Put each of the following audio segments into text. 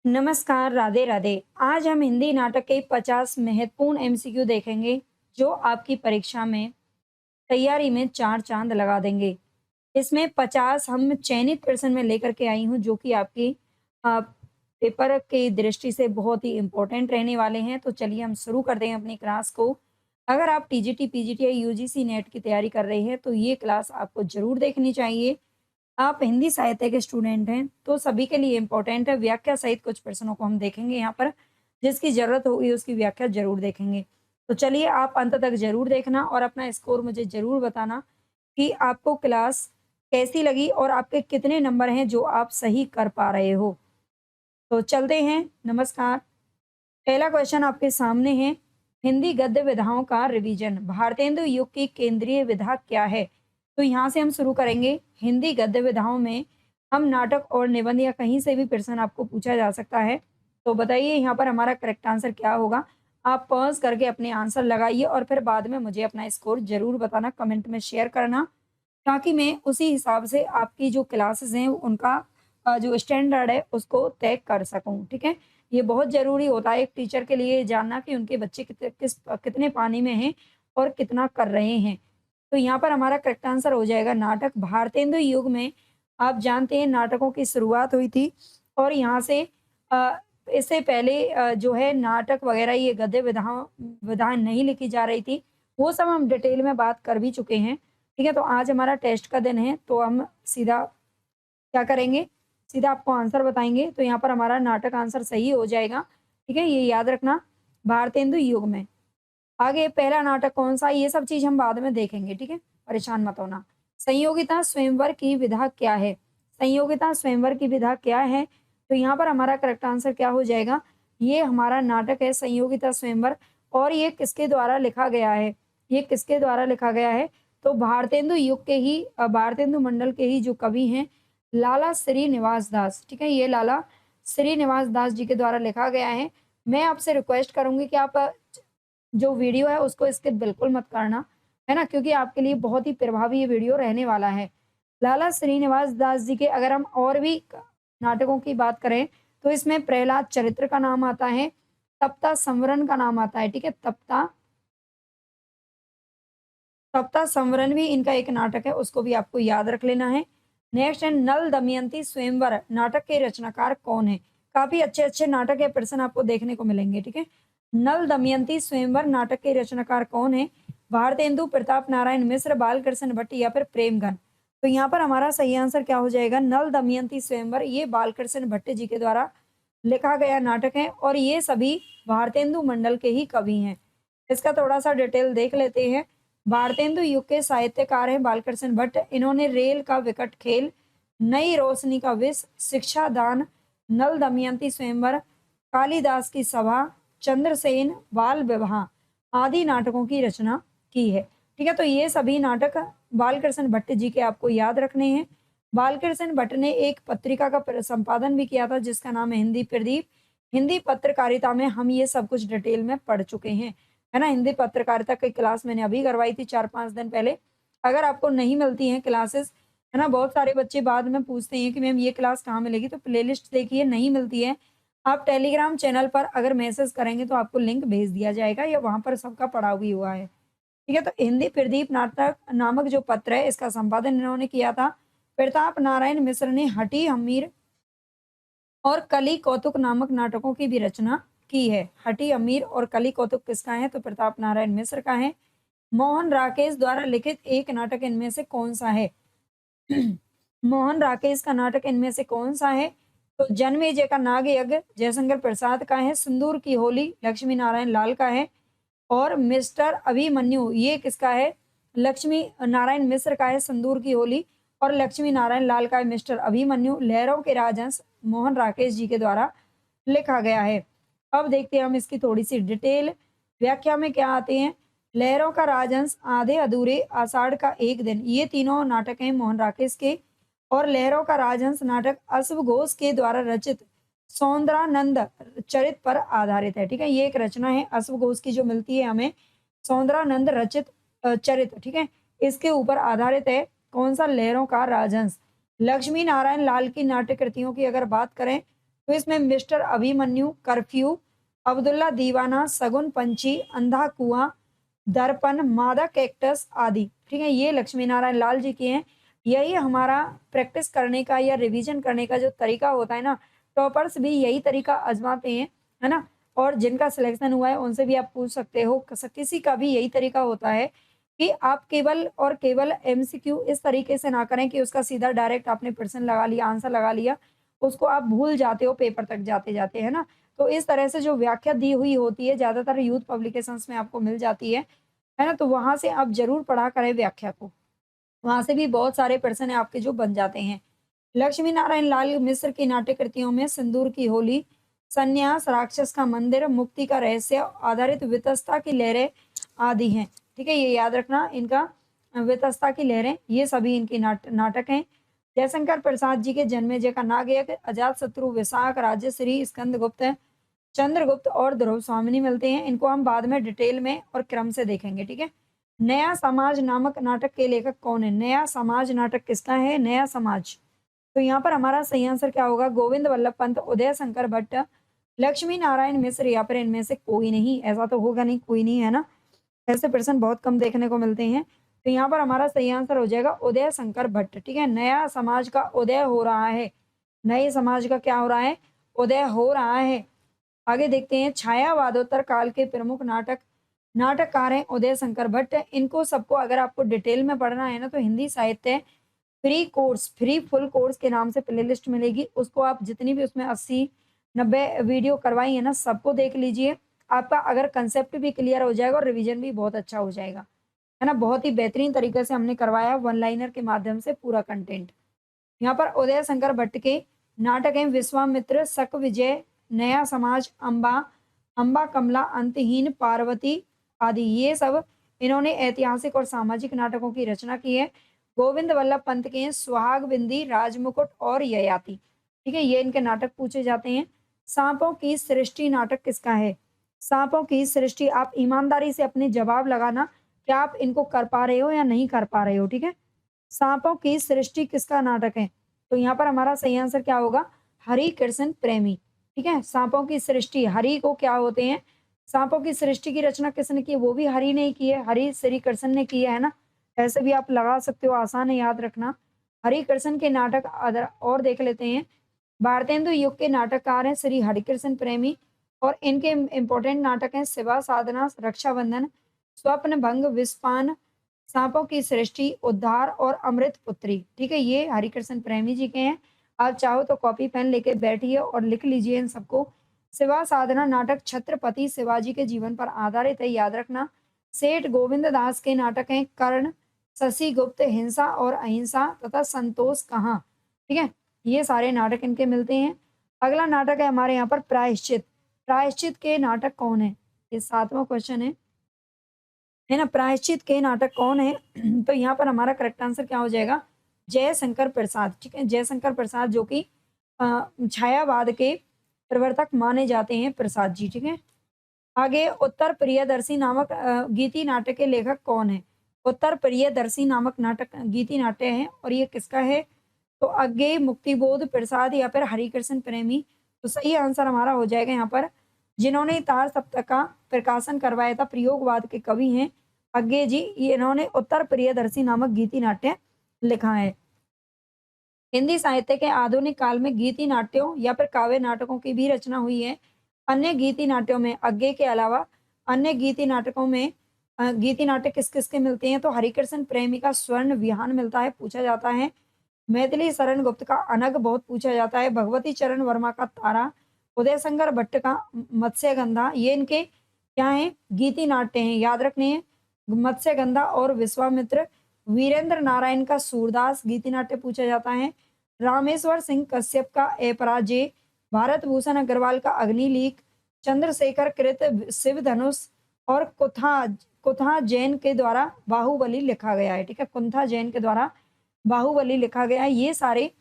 नमस्कार, राधे राधे। आज हम हिंदी नाटक के 50 महत्वपूर्ण एमसीक्यू देखेंगे, जो आपकी परीक्षा में तैयारी में चार चांद लगा देंगे। इसमें 50 हम चयनित प्रश्न में लेकर के आई हूँ, जो कि आपकी अ, पेपर की दृष्टि से बहुत ही इम्पोर्टेंट रहने वाले हैं। तो चलिए हम शुरू करते हैं अपनी क्लास को। अगर आप टीजीटी, पीजीटी या यूजीसी नेट की तैयारी कर रहे हैं, तो ये क्लास आपको ज़रूर देखनी चाहिए। आप हिंदी साहित्य के स्टूडेंट हैं, तो सभी के लिए इम्पोर्टेंट है। व्याख्या सहित कुछ प्रश्नों को हम देखेंगे यहाँ पर, जिसकी ज़रूरत होगी उसकी व्याख्या ज़रूर देखेंगे। तो चलिए आप अंत तक ज़रूर देखना और अपना स्कोर मुझे ज़रूर बताना कि आपको क्लास कैसी लगी और आपके कितने नंबर हैं जो आप सही कर पा रहे हो। तो चलते हैं, नमस्कार। पहला क्वेश्चन आपके सामने है, हिंदी गद्य विधाओं का रिवीजन। भारतेंदु युग की केंद्रीय विधा क्या है? तो यहाँ से हम शुरू करेंगे। हिंदी गद्य विधाओं में हम नाटक और निबंध या कहीं से भी प्रश्न आपको पूछा जा सकता है। तो बताइए यहाँ पर हमारा करेक्ट आंसर क्या होगा? आप पॉज़ करके अपने आंसर लगाइए और फिर बाद में मुझे अपना स्कोर ज़रूर बताना, कमेंट में शेयर करना, ताकि मैं उसी हिसाब से आपकी जो क्लासेस हैं उनका जो स्टैंडर्ड है उसको तय कर सकूँ, ठीक है? ये बहुत ज़रूरी होता है एक टीचर के लिए जानना कि उनके बच्चे कितने पानी में हैं और कितना कर रहे हैं। तो यहाँ पर हमारा करेक्ट आंसर हो जाएगा नाटक। भारतेंदु युग में आप जानते हैं नाटकों की शुरुआत हुई थी और यहाँ से इससे पहले जो है नाटक वगैरह ये गद्य विधाएँ नहीं लिखी जा रही थी। वो सब हम डिटेल में बात कर भी चुके हैं। ठीक है, तो आज हमारा टेस्ट का दिन है, तो हम सीधा क्या करेंगे, सीधा आपको आंसर बताएँगे। तो यहाँ पर हमारा नाटक आंसर सही हो जाएगा, ठीक है? ये याद रखना, भारतेंदु युग में। आगे पहला नाटक कौन-सा है, ये सब चीज़ हम बाद में देखेंगे, ठीक है? परेशान मत होना। संयोगिता स्वयंवर की विधा क्या है? संयोगिता स्वयंवर की विधा क्या है? तो यहाँ पर हमारा करेक्ट आंसर क्या हो जाएगा? ये हमारा नाटक है संयोगिता स्वयंवर और ये किसके द्वारा लिखा गया है? ये किसके द्वारा लिखा गया है? तो भारतेंदु युग के ही भारतेंदु मंडल के ही जो कवि हैं, लाला श्रीनिवास दास, ठीक है? ये लाला श्रीनिवास दास जी के द्वारा लिखा गया है। मैं आपसे रिक्वेस्ट करूँगी कि आप जो वीडियो है उसको स्किप बिल्कुल मत करना, है ना? क्योंकि आपके लिए बहुत ही प्रभावी ये वीडियो रहने वाला है। लाला श्रीनिवास दास जी के अगर हम और भी नाटकों की बात करें, तो इसमें प्रहलाद चरित्र का नाम आता है, तप्ता संवरण का नाम आता है, ठीक है? तप्ता तप्ता संवरण भी इनका एक नाटक है, उसको भी आपको याद रख लेना है। नेक्स्ट है नल दमयंती स्वयंवर, नाटक के रचनाकार कौन है? काफ़ी अच्छे-अच्छे नाटक या प्रश्न आपको देखने को मिलेंगे, ठीक है? नल दमयंती स्वयंवर नाटक के रचनाकार कौन है? भारतेंदु प्रताप नारायण मिश्र, बालकृष्ण भट्ट या फिर प्रेमगन। तो यहाँ पर हमारा सही आंसर क्या हो जाएगा? नल दमयंती स्वयंवर ये बालकृष्ण भट्ट जी के द्वारा लिखा गया नाटक है और ये सभी भारतेंदु मंडल के ही कवि हैं। इसका थोड़ा-सा डिटेल देख लेते हैं। भारतेंदु युग के साहित्यकार हैं बालकृष्ण भट्ट। इन्होंने रेल का विकट खेल, नई रोशनी का विष, शिक्षा दान, नल दमयंती स्वयंवर, कालिदास की सभा, चंद्रसेन, बाल विवाह आदि नाटकों की रचना की है। ठीक है, तो ये सभी नाटक बालकृष्ण भट्ट जी के आपको याद रखने हैं। बालकृष्ण भट्ट ने एक पत्रिका का संपादन भी किया था जिसका नाम है हिंदी प्रदीप। हिंदी पत्रकारिता में हम ये सब कुछ डिटेल में पढ़ चुके हैं, है ना? हिंदी पत्रकारिता की क्लास मैंने अभी करवाई थी 4-5 दिन पहले। अगर आपको नहीं मिलती हैं क्लासेस, है ना? बहुत सारे बच्चे बाद में पूछते हैं कि मैम ये क्लास कहाँ मिलेगी? तो प्लेलिस्ट देखिए, नहीं मिलती है। आप टेलीग्राम चैनल पर अगर मैसेज करेंगे तो आपको लिंक भेज दिया जाएगा या वहाँ पर सबका पड़ा भी हुआ है। ठीक है, तो हिंदी प्रदीप नाटक नामक जो पत्र है इसका संपादन इन्होंने किया था। प्रताप नारायण मिश्र ने हठी अमीर और कली कौतुक नामक नाटकों की भी रचना की है। हठी अमीर और कली कौतुक किसका है? तो प्रताप नारायण मिश्र का है। मोहन राकेश द्वारा लिखित एक नाटक इनमें से कौन-सा है? मोहन राकेश का नाटक इनमें से कौन-सा है? तो जन्मेजय का नाग यज्ञ जयशंकर प्रसाद का है, सिंदूर की होली लक्ष्मी नारायण लाल का है और मिस्टर अभिमन्यु ये किसका है? लक्ष्मी नारायण मिश्र का है सिंदूर की होली और लक्ष्मी नारायण लाल का है मिस्टर अभिमन्यु। लहरों के राजहंस मोहन राकेश जी के द्वारा लिखा गया है। अब देखते हैं हम इसकी थोड़ी-सी डिटेल। व्याख्या में क्या आते हैं? लहरों का राजहंस, आधे अधूरे, आषाढ़ का एक दिन, ये तीनों नाटक हैं मोहन राकेश के। और लहरों का राजहंस नाटक अश्व घोष के द्वारा रचित सौंदरानंद चरित पर आधारित है, ठीक है? ये एक रचना है अश्व घोष की जो मिलती है हमें, सौंदरानंद रचित चरित, ठीक है? इसके ऊपर आधारित है कौन-सा? लहरों का राजहंस। लक्ष्मी नारायण लाल की नाट्य कृतियों की अगर बात करें तो इसमें मिस्टर अभिमन्यु, कर्फ्यू, अब्दुल्ला दीवाना, सगुन पंछी, अंधा कुआं, दर्पण, मादा कैक्टस आदि। ठीक है, ये लक्ष्मी नारायण लाल जी के हैं। यही हमारा प्रैक्टिस करने का या रिवीजन करने का जो तरीका होता है ना, टॉपर्स भी यही तरीका आजमाते हैं, है ना? और जिनका सिलेक्शन हुआ है उनसे भी आप पूछ सकते हो। किसी का भी यही तरीका होता है कि आप केवल और केवल एमसीक्यू इस तरीके से ना करें कि उसका सीधा डायरेक्ट आपने प्रश्न लगा लिया, आंसर लगा लिया, उसको आप भूल जाते हो पेपर तक जाते-जाते, है ना? तो इस तरह से जो व्याख्या दी हुई होती है, ज़्यादातर यूथ पब्लिकेशंस में आपको मिल जाती है ना? तो वहाँ से आप ज़रूर पढ़ा करें व्याख्या को। वहाँ से भी बहुत सारे प्रश्न आपके जो बन जाते हैं। लक्ष्मी नारायण लाल मिश्र की नाट्य कृतियों में सिंदूर की होली, संन्यास, राक्षस का मंदिर, मुक्ति का रहस्य आधारित वितस्ता की लहरें आदि हैं। ठीक है, ये याद रखना इनका वितस्ता की लहरें, ये सभी इनकी नाटक हैं। जयशंकर प्रसाद जी के जन्मेजय का नागयज्ञ, अजातशत्रु, विशाख, राजश्री, स्कंदगुप्त, चंद्रगुप्त और ध्रुव स्वामिनी मिलते हैं। इनको हम बाद में डिटेल में और क्रम से देखेंगे, ठीक है। नया समाज नामक नाटक के लेखक कौन है? नया समाज नाटक किसका है? नया समाज। तो यहाँ पर हमारा सही आंसर क्या होगा? गोविंद वल्लभ पंत, उदय शंकर भट्ट, लक्ष्मी नारायण मिश्र या फिर इनमें से कोई नहीं। ऐसा तो होगा नहीं, कोई नहीं, है ना? ऐसे प्रश्न बहुत कम देखने को मिलते हैं। तो यहाँ पर हमारा सही आंसर हो जाएगा उदय शंकर भट्ट, ठीक है। नया समाज का उदय हो रहा है। नए समाज का क्या हो रहा है? उदय हो रहा है। आगे देखते हैं, छायावादोत्तर काल के प्रमुख नाटककार हैं उदय शंकर भट्ट। इनको सबको अगर आपको डिटेल में पढ़ना है ना, तो हिंदी साहित्य फ्री फुल कोर्स के नाम से प्लेलिस्ट मिलेगी। उसको आप जितनी भी उसमें 80-90 वीडियो करवाई है ना, सबको देख लीजिए। आपका अगर कंसेप्ट भी क्लियर हो जाएगा और रिवीजन भी बहुत अच्छा हो जाएगा, है ना? बहुत ही बेहतरीन तरीके से हमने करवाया वन लाइनर के माध्यम से पूरा कंटेंट। यहाँ पर उदय शंकर भट्ट के नाटक हैं विश्वामित्र, शक विजय, नया समाज, अम्बा, अम्बा कमला, अंतहीन, पार्वती आदि। ये सब इन्होंने ऐतिहासिक और सामाजिक नाटकों की रचना की है। गोविंद वल्लभ पंत के हैं सुहाग बिंदी, राजमुकुट और ययाति। ठीक है, ये इनके नाटक पूछे जाते हैं। सांपों की सृष्टि नाटक किसका है? सांपों की सृष्टि, आप ईमानदारी से अपने जवाब लगाना, क्या आप इनको कर पा रहे हो या नहीं कर पा रहे हो, ठीक है? सांपों की सृष्टि किसका नाटक है? तो यहाँ पर हमारा सही आंसर क्या होगा? हरि कृष्ण प्रेमी, ठीक है। सांपों की सृष्टि, हरि को क्या होते हैं? सांपों की सृष्टि की रचना किसने की है? वो भी हरि ने ही की है, हरि श्री कृष्ण ने की है ना? ऐसे भी आप लगा सकते हो, आसान है याद रखना। हरि कृष्ण के नाटक और देख लेते हैं। भारतेंदु युग के नाटककार हैं श्री हरिकृष्ण प्रेमी, और इनके इम्पोर्टेंट नाटक हैं शिवा साधना, रक्षाबंधन, स्वप्न भंग, विस्पान, सांपों की सृष्टि, उद्धार और अमृत पुत्री। ठीक है, ये हरिकृष्ण प्रेमी जी के हैं। आप चाहो तो कॉपी पेन लेके बैठिए और लिख लीजिए इन सबको। शिवा साधना नाटक छत्रपति शिवाजी के जीवन पर आधारित है, याद रखना। सेठ गोविंद दास के नाटक हैं कर्ण, शशि गुप्त, हिंसा और अहिंसा तथा संतोष कहाँ। ठीक है, ये सारे नाटक इनके मिलते हैं। अगला नाटक है हमारे यहाँ पर प्रायश्चित। प्रायश्चित के नाटक कौन है? ये 7वां क्वेश्चन है ना? प्रायश्चित के नाटक कौन है? तो यहाँ पर हमारा करेक्ट आंसर क्या हो जाएगा? जयशंकर प्रसाद, ठीक है। जयशंकर प्रसाद जो कि छायावाद के प्रवर्तक माने जाते हैं प्रसाद जी, ठीक है। आगे, उत्तर प्रियदर्शी नामक गीति नाटक के लेखक कौन है? उत्तर प्रियदर्शी नामक नाटक गीति नाट्य है, और ये किसका है? तो अज्ञेय, मुक्तिबोध, प्रसाद या फिर हरिकृष्ण प्रेमी। तो सही आंसर हमारा हो जाएगा यहाँ पर, जिन्होंने तार सप्तक का प्रकाशन करवाया था, प्रयोगवाद के कवि हैं अज्ञेय जी। ये इन्होंने उत्तर प्रियदर्शी नामक गीति नाट्य लिखा है। हिंदी साहित्य के आधुनिक काल में गीति नाट्यों या फिर काव्य नाटकों की भी रचना हुई है। अन्य गीति नाट्यों में अज्ञेय के अलावा अन्य गीति नाटकों में गीति नाट्य किस-किस के मिलते हैं? तो हरिकृष्ण प्रेमी का स्वर्ण विहान मिलता है, पूछा जाता है। मैथिली शरण गुप्त का अनग बहुत पूछा जाता है। भगवती चरण वर्मा का तारा, उदय शंकर भट्ट का मत्स्यगंधा, ये इनके क्या हैं? गीति नाट्य हैं, याद रखने हैं। मत्स्यगंधा और विश्वामित्र। वीरेंद्र नारायण का सूरदास गीति नाट्य पूछा जाता है। रामेश्वर सिंह कश्यप का अपराजेय, भारत भूषण अग्रवाल का अग्निलीक, चंद्रशेखर कृत शिव धनुष, और कुथा जैन के द्वारा बाहुबली लिखा गया है, ठीक है। कुंथा जैन के द्वारा बाहुबली लिखा गया है। ये सारे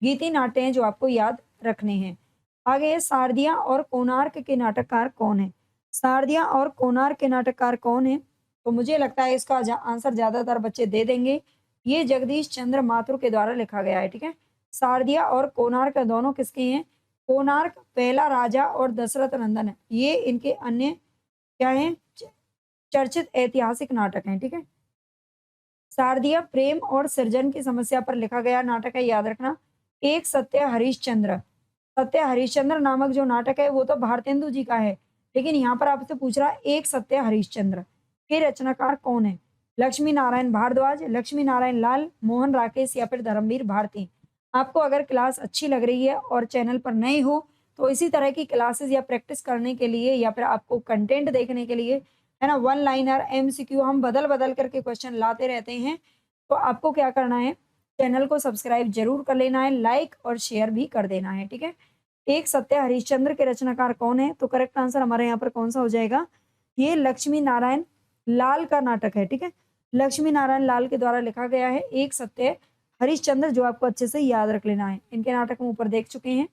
गीति नाट्य हैं जो आपको याद रखने हैं। आगे, शारदिया और कोणार्क के नाटककार कौन है? शारदिया और कोणार्क के नाटककार कौन है? तो मुझे लगता है इसका आंसर ज्यादातर बच्चे दे देंगे। ये जगदीश चंद्र माथुर के द्वारा लिखा गया है, ठीक है। शारदिया और कोणार्क दोनों किसके हैं? कोणार्क, पहला राजा और दशरथ नंदन, ये इनके अन्य क्या हैं, चर्चित ऐतिहासिक नाटक हैं। ठीक है। शारदीय प्रेम और सृजन की समस्या पर लिखा गया नाटक है, याद रखना। एक सत्य हरिश्चंद्र। सत्य हरिश्चंद्र नामक जो नाटक है वो तो भारतेंदु जी का है, लेकिन यहाँ पर आपसे पूछ रहा है एक सत्य हरिश्चंद्र के रचनाकार कौन है? लक्ष्मी नारायण भारद्वाज, लक्ष्मी नारायण लाल, मोहन राकेश या फिर धर्मवीर भारती। आपको अगर क्लास अच्छी लग रही है और चैनल पर नए हो तो इसी तरह की क्लासेस या प्रैक्टिस करने के लिए या फिर आपको कंटेंट देखने के लिए, है ना, वन लाइनर एमसीक्यू हम बदल बदल करके क्वेश्चन लाते रहते हैं। तो आपको क्या करना है, चैनल को सब्सक्राइब जरूर कर लेना है, लाइक और शेयर भी कर देना है। ठीक है। एक सत्य हरिश्चंद्र के रचनाकार कौन है? तो करेक्ट आंसर हमारे यहाँ पर कौन सा हो जाएगा, ये लक्ष्मी नारायण लाल का नाटक है। ठीक है। लक्ष्मी नारायण लाल के द्वारा लिखा गया है एक सत्य हरिश्चंद्र, जो आपको अच्छे से याद रख लेना है। इनके नाटक हम ऊपर देख चुके हैं।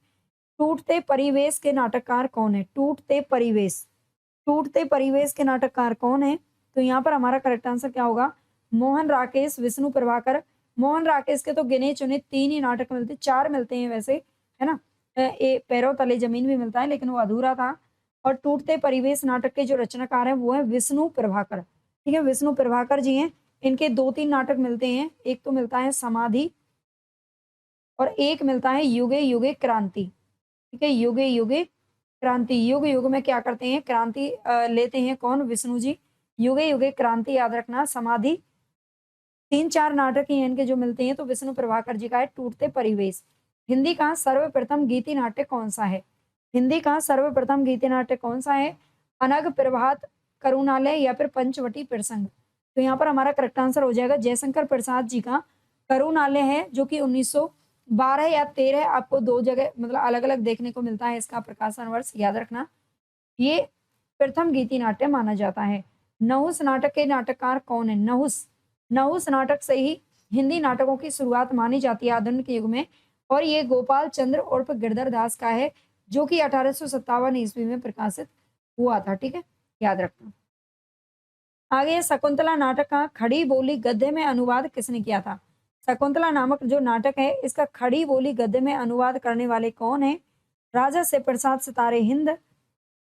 टूटते परिवेश के नाटककार कौन है? टूटते परिवेश, टूटते परिवेश के नाटककार कौन है? तो यहाँ पर हमारा करेक्ट आंसर क्या होगा, मोहन राकेश, विष्णु प्रभाकर। मोहन राकेश के तो गिने चुने 3 ही नाटक मिलते, 4 मिलते हैं वैसे, है ना। पैरों तले जमीन भी मिलता है लेकिन वो अधूरा था। और टूटते परिवेश नाटक के जो रचनाकार हैं वो है विष्णु प्रभाकर। ठीक है, विष्णु प्रभाकर जी हैं। इनके 2-3 नाटक मिलते हैं, एक तो मिलता है समाधि और एक मिलता है युगे युगे क्रांति। ठीक है, युगे युगे क्रांति। युग युग में क्या करते हैं, क्रांति लेते हैं कौन, विष्णु जी। युगे युगे क्रांति याद रखना। समाधि, 3-4 नाटक ही हैं इनके जो मिलते हैं, तो विष्णु प्रभाकर जी का है टूटते परिवेश। हिंदी का सर्वप्रथम गीति नाट्य कौन सा है? हिंदी का सर्वप्रथम गीति नाट्य कौन सा है? अनग, प्रभात, करुणालय या फिर पंचवटी प्रसंग। तो यहाँ पर हमारा करेक्ट आंसर हो जाएगा जयशंकर प्रसाद जी का करुणालय है, जो कि 1912 या 13 आपको 2 जगह मतलब अलग-अलग देखने को मिलता है इसका प्रकाशन वर्ष, याद रखना। ये प्रथम गीति नाट्य माना जाता है। नहुस नाटक के नाटककार कौन है? नहुस, नहुस नाटक से ही हिंदी नाटकों की शुरुआत मानी जाती है आधुनिक युग में, और ये गोपाल चंद्र उर्फ गिरधर दास का है, जो कि 1857 ईस्वी में प्रकाशित हुआ था। ठीक है, याद रखना। आगे शकुंतला नाटक का खड़ी बोली गद्य में अनुवाद किसने किया था? शकुंतला नामक जो नाटक है इसका खड़ी बोली गद्य में अनुवाद करने वाले कौन है? राजा शिव प्रसाद सितारे हिंद,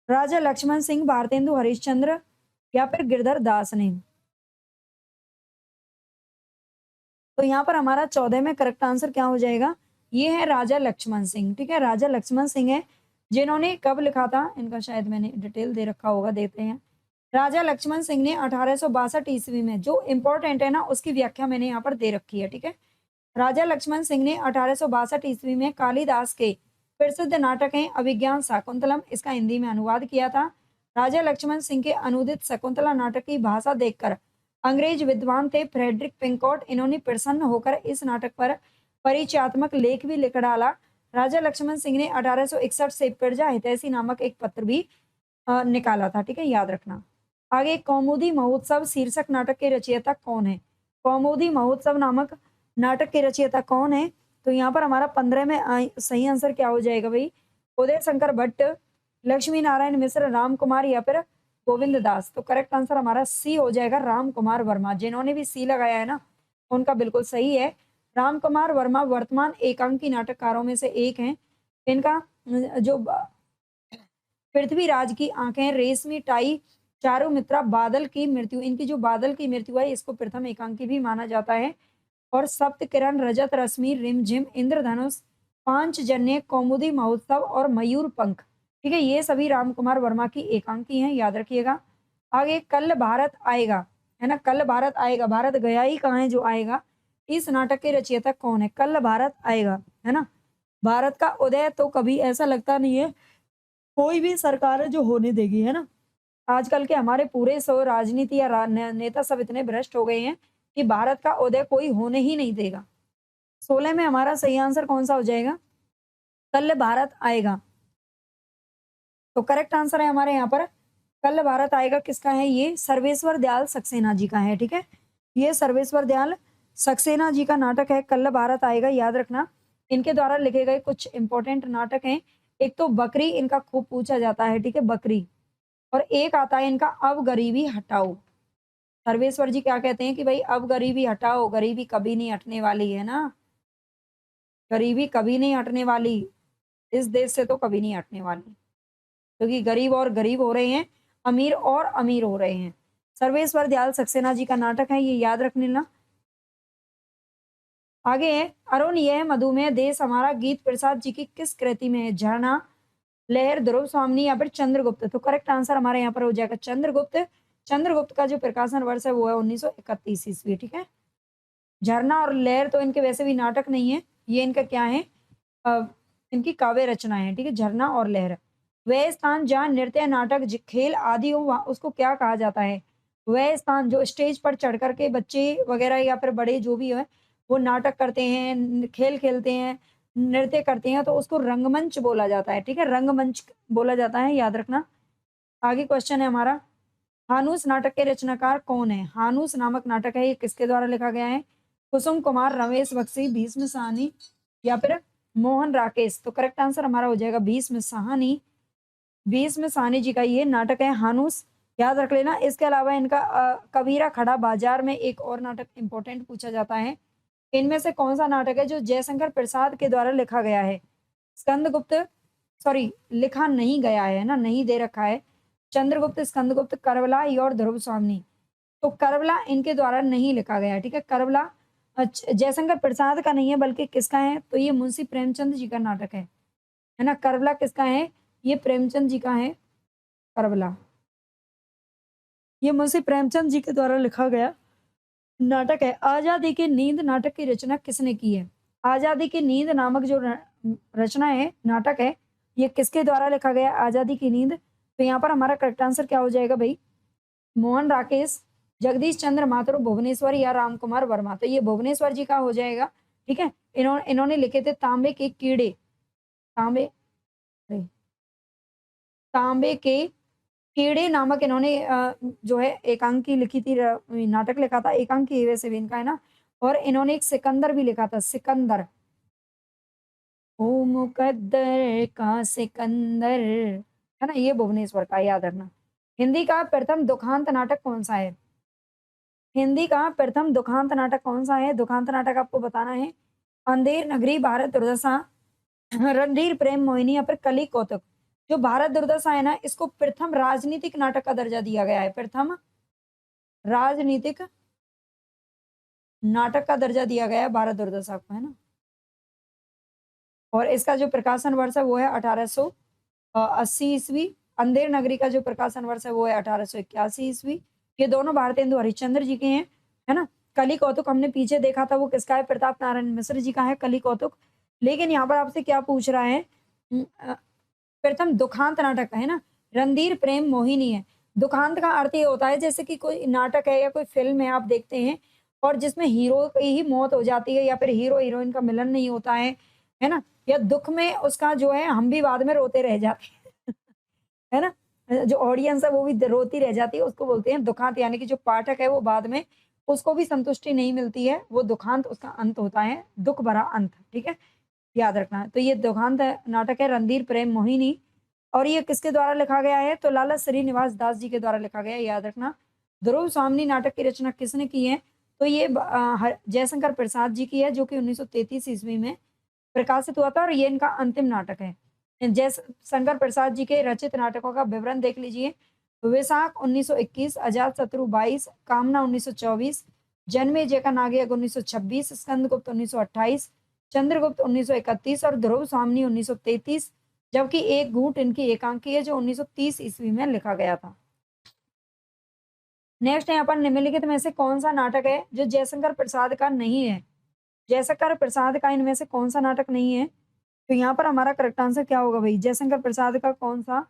राजा लक्ष्मण सिंह, भारतेंदु हरिश्चंद्र या फिर गिरधर दास ने। तो यहाँ पर हमारा 14 में करेक्ट आंसर क्या हो जाएगा, ये है राजा लक्ष्मण सिंह। ठीक है, राजा लक्ष्मण सिंह है, जिन्होंने कब लिखा था, इनका शायद मैंने डिटेल दे रखा होगा, देते हैं। राजा लक्ष्मण सिंह ने 1862 ईस्वी में, जो इम्पोर्टेंट है ना उसकी व्याख्या मैंने यहाँ पर दे रखी है। ठीक है, राजा लक्ष्मण सिंह ने 1862 ईस्वी में कालिदास के प्रसिद्ध नाटक है अभिज्ञान शाकुंतलम, इसका हिंदी में अनुवाद किया था। राजा लक्ष्मण सिंह के अनुदित शकुंतला नाटक की भाषा देखकर अंग्रेज विद्वान थे फ्रेडरिक पिंकॉट, इन्होंने प्रसन्न होकर इस नाटक पर परिचयात्मक लेख भी लिख डाला। राजा लक्ष्मण सिंह ने 1861 से प्रजा हितैषी नामक एक पत्र भी निकाला था। ठीक है, याद रखना। आगे कौमुदी महोत्सव शीर्षक नाटक के रचयिता कौन है? कौमुदी महोत्सव नामक नाटक के रचयिता कौन है? तो यहाँ पर हमारा 15 में सही आंसर क्या हो जाएगा भाई, उदय शंकर भट्ट, लक्ष्मी नारायण मिश्र, राम कुमार या फिर गोविंद दास। तो करेक्ट आंसर हमारा सी हो जाएगा, राम कुमार वर्मा। जिन्होंने भी सी लगाया है ना उनका बिल्कुल सही है। राम कुमार वर्मा वर्तमान एकांकी नाटककारों में से एक हैं। इनका जो पृथ्वीराज की आंखें, रेशमी टाई, चारुमित्रा, बादल की मृत्यु, इनकी जो बादल की मृत्यु है इसको प्रथम एकांकी भी माना जाता है। और सप्त किरण, रजत रश्मि, रिमझिम, इंद्रधनुष, पांचजन्य, कौमुदी महोत्सव और मयूर पंख। ठीक है, ये सभी रामकुमार वर्मा की एकांकी हैं, याद रखिएगा। आगे कल भारत आएगा, है ना, कल भारत आएगा, भारत गया ही कहाँ है जो आएगा, इस नाटक के रचयिता कौन है? कल भारत आएगा, है ना। भारत का उदय तो कभी ऐसा लगता नहीं है कोई भी सरकार है जो होने देगी, है ना। आजकल के हमारे पूरे सो राजनीति या नेता सब इतने भ्रष्ट हो गए हैं कि भारत का उदय कोई होने ही नहीं देगा। 16 में हमारा सही आंसर कौन सा हो जाएगा, कल भारत आएगा। तो करेक्ट आंसर है हमारे यहाँ पर कल भारत आएगा, किसका है, ये सर्वेश्वर दयाल सक्सेना जी का है। ठीक है, ये सर्वेश्वर दयाल सक्सेना जी का नाटक है कल भारत आएगा, याद रखना। इनके द्वारा लिखे गए कुछ इंपॉर्टेंट नाटक हैं, एक तो बकरी इनका खूब पूछा जाता है। ठीक है, बकरी। और एक आता है इनका अब गरीबी हटाओ। सर्वेश्वर जी क्या कहते हैं कि भाई अब गरीबी हटाओ, गरीबी कभी नहीं हटने वाली, है ना, गरीबी कभी नहीं हटने वाली। इस देश से तो कभी नहीं हटने वाली, क्योंकि गरीब और गरीब हो रहे हैं, अमीर और अमीर हो रहे हैं। सर्वेश्वर दयाल सक्सेना जी का नाटक है, ये याद रख लेना। आगे है, अरुण यह मधुमेह देश हमारा गीत प्रसाद जी की किस कृति में है? झरना, लहर, ध्रुव स्वामिनी या फिर चंद्रगुप्त। तो करेक्ट आंसर हमारे यहाँ पर हो जाएगा चंद्रगुप्त। चंद्रगुप्त का जो प्रकाशन वर्ष है वो है 1931 ईस्वी, ठीक है। झरना और लहर तो इनके वैसे भी नाटक नहीं है, ये इनका क्या है, अ, इनकी काव्य रचना है, ठीक है, झरना और लहर। वह स्थान जहाँ नृत्य, नाटक, खेल आदि हो वहाँ उसको क्या कहा जाता है? वह स्थान जो स्टेज पर चढ़ कर के बच्चे वगैरह या फिर बड़े जो भी है वो नाटक करते हैं, खेल खेलते हैं, नृत्य करते हैं, तो उसको रंगमंच बोला जाता है, ठीक है, रंगमंच बोला जाता है, याद रखना। आगे क्वेश्चन है हमारा, हानूस नाटक के रचनाकार कौन है? हानूस नामक नाटक है, ये किसके द्वारा लिखा गया है? कुसुम कुमार, रमेश बख्शी, भीष्म साहनी या फिर मोहन राकेश। तो करेक्ट आंसर हमारा हो जाएगा भीष्म साहनी। भीष्म साहनी जी का ये नाटक है हानूस, याद रख लेना। इसके अलावा इनका कबीरा खड़ा बाजार में एक और नाटक इंपॉर्टेंट पूछा जाता है। इनमें से कौन सा नाटक है जो जयशंकर प्रसाद के द्वारा लिखा गया है? स्कंदगुप्त, सॉरी लिखा नहीं गया है ना, नहीं दे रखा है। चंद्रगुप्त, स्कंदगुप्त, करबला और ध्रुव स्वामिनी। तो करबला इनके द्वारा नहीं लिखा गया है, ठीक है। करबला जयशंकर प्रसाद का नहीं है बल्कि किसका है? तो ये मुंशी प्रेमचंद जी का नाटक है ना। करबला किसका है? ये प्रेमचंद जी का है करबला। ये मुंशी प्रेमचंद जी के द्वारा लिखा गया नाटक है। आजादी की नींद नाटक की रचना किसने की है? आजादी की नींद नामक जो रचना है, नाटक है, ये किसके द्वारा लिखा गया? आजादी की नींद। तो यहाँ पर हमारा करेक्ट आंसर क्या हो जाएगा भाई? मोहन राकेश, जगदीश चंद्र माथुर, भुवनेश्वर या रामकुमार वर्मा। तो ये भुवनेश्वर जी का हो जाएगा, ठीक है। इन्होंने लिखे थे तांबे के कीड़े, तांबे, अरे, तांबे के कीड़े नामक इन्होंने जो है एकांकी लिखी थी, नाटक लिखा था। एकांकी वैसे भी इनका है ना। और इन्होंने एक सिकंदर भी लिखा था, सिकंदर। ओ मुकद्दर का सिकंदर, है ना, ये भुवनेश्वर का, याद रखना। हिंदी का प्रथम दुखांत नाटक कौन सा है? हिंदी का प्रथम दुखांत नाटक कौन सा है? दुखांत नाटक आपको बताना है। अंधेर नगरी, भारत दुर्दशा, रणधीर प्रेम मोहिनी या फिर कली कौतुक। जो भारत दुर्दशा है ना, इसको प्रथम राजनीतिक नाटक का दर्जा दिया गया है। प्रथम राजनीतिक नाटक का दर्जा दिया गया है भारत दुर्दशा को, है ना। और इसका जो प्रकाशन वर्ष है वो है 1880 ईस्वी। अंधेर नगरी का जो प्रकाशन वर्ष है वो है 1881 ईस्वी। ये दोनों भारतेंदु हरिश्चंद्र जी के हैं, है ना। कली कौतुक हमने पीछे देखा था, वो किसका है? प्रताप नारायण मिश्र जी का है कली कौतुक। लेकिन यहाँ पर आपसे क्या पूछ रहा है? प्रथम दुखांत नाटक है ना, रणधीर प्रेम मोहिनी है। दुखांत का अर्थ ये होता है जैसे कि कोई नाटक है या कोई फिल्म है आप देखते हैं और जिसमें हीरो की ही मौत हो जाती है या फिर हीरो हीरोइन का मिलन नहीं होता है ना, या दुख में उसका जो है हम भी बाद में रोते रह जाते हैं है ना। जो ऑडियंस है वो भी रोती रह जाती है, उसको बोलते हैं दुखांत, यानी कि जो पाठक है वो बाद में उसको भी संतुष्टि नहीं मिलती है, वो दुखांत उसका अंत होता है, दुख भरा अंत, ठीक है, याद रखना है। तो ये दुखांत नाटक है रणधीर प्रेम मोहिनी। और ये किसके द्वारा लिखा गया है? तो लाला श्रीनिवास दास जी के द्वारा लिखा गया है, याद रखना। ध्रुव स्वामिनी नाटक की रचना किसने की है? तो ये जयशंकर प्रसाद जी की है, जो कि 1933 ईस्वी में प्रकाशित हुआ था और ये इनका अंतिम नाटक है। जयशंकर प्रसाद जी के रचित नाटकों का विवरण देख लीजिए। वैशाख 1921, अजातशत्रु 22, कामना 1924, जन्मेजय का नागयज्ञ 1926, स्कंदगुप्त 1928, चंद्रगुप्त 1931 और ध्रुव स्वामिनी 1933। जबकि एक घूंट इनकी एकांकी है जो 1930 ईस्वी में लिखा गया था। नेक्स्ट यहाँ पर निम्नलिखित में से कौन सा नाटक है जो जयशंकर प्रसाद का नहीं है? जयशंकर प्रसाद का इनमें से कौन सा नाटक नहीं है? तो यहाँ पर हमारा करेक्ट आंसर क्या होगा भाई? जयशंकर प्रसाद का कौन सा,